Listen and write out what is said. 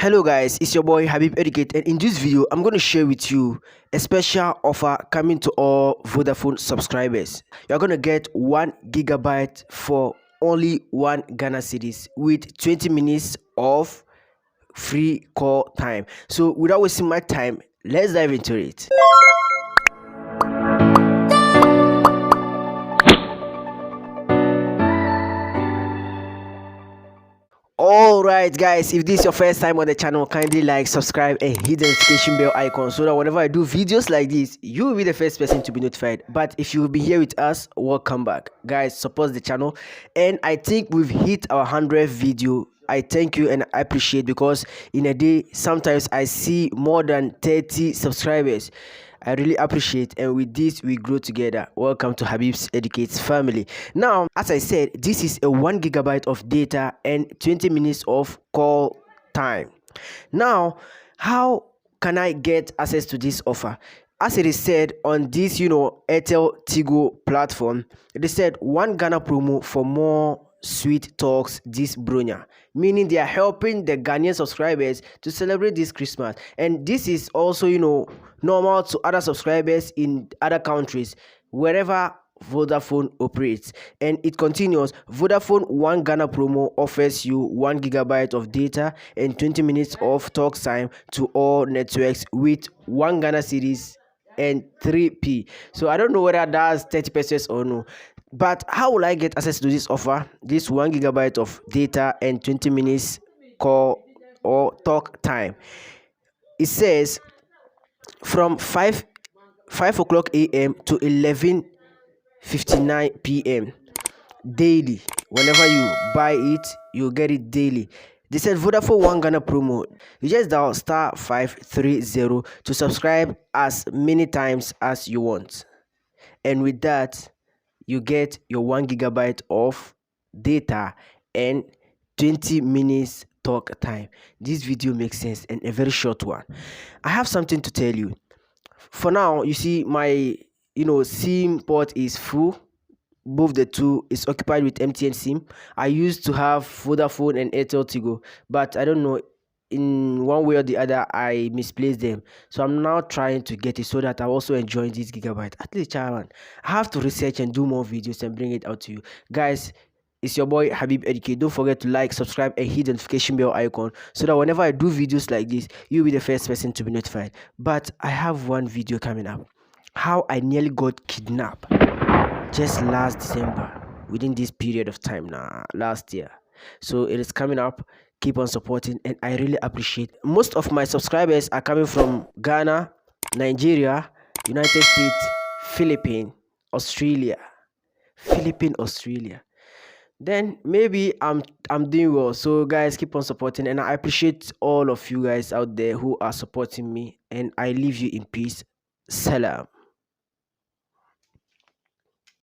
Hello guys, it's your boy Habib Educate, and in this video I'm going to share with you a special offer coming to all Vodafone subscribers. You're going to get 1 gigabyte for only 1 Ghana cedis with 20 minutes of free call time. So without wasting my time, let's dive into it. Alright guys, if this is your first time on the channel, kindly like, subscribe and hit the notification bell icon so that whenever I do videos like this, you will be the first person to be notified. But if you will be here with us, welcome back. Guys, support the channel, and I think we've hit our 100th video. I thank you and I appreciate, because in a day sometimes I see more than 30 subscribers. I really appreciate, and with this we grow together. Welcome to Habib's Educates family. Now, as I said, this is a 1 gigabyte of data and 20 minutes of call time. Now, how can I get access to this offer? As it is said on this, Airtel Tigo platform, they said 1 Ghana promo for more sweet talks this Bronya, meaning they are helping the Ghanaian subscribers to celebrate this Christmas. And this is also, normal to other subscribers in other countries wherever Vodafone operates. And it continues. Vodafone 1 Ghana promo offers you 1 gigabyte of data and 20 minutes of talk time to all networks with 1 Ghana cedis and 3p. So I don't know whether that's 30% or no. But how will I get access to this offer? This 1 gigabyte of data and 20 minutes call or talk time. It says from 5 o'clock a.m. to 11:59 p.m. daily. Whenever you buy it, you get it daily. They said Vodafone 1 Ghana promo. You just dial *530 to subscribe as many times as you want, and with that you get your 1 gigabyte of data and 20 minutes talk time. This video makes sense, and a very short one. I have something to tell you. For now, you see my SIM port is full. Both the two is occupied with MTN SIM. I used to have Vodafone and Airtel Tigo, but I don't know, in one way or the other I misplaced them. So I'm now trying to get it so that I also enjoy this gigabyte. At least, I have to research and do more videos and bring it out to you guys. It's your boy Habib Educate. Don't forget to like, subscribe and hit the notification bell icon so that whenever I do videos like this, you'll be the first person to be notified. But I have one video coming up, how I nearly got kidnapped just last December, within this period of time now, last year. So it is coming up. Keep on supporting, and I really appreciate. Most of my subscribers are coming from Ghana, Nigeria, United States, Philippines, Australia. Then maybe I'm doing well. So guys, keep on supporting, and I appreciate all of you guys out there who are supporting me, and I leave you in peace. Salam.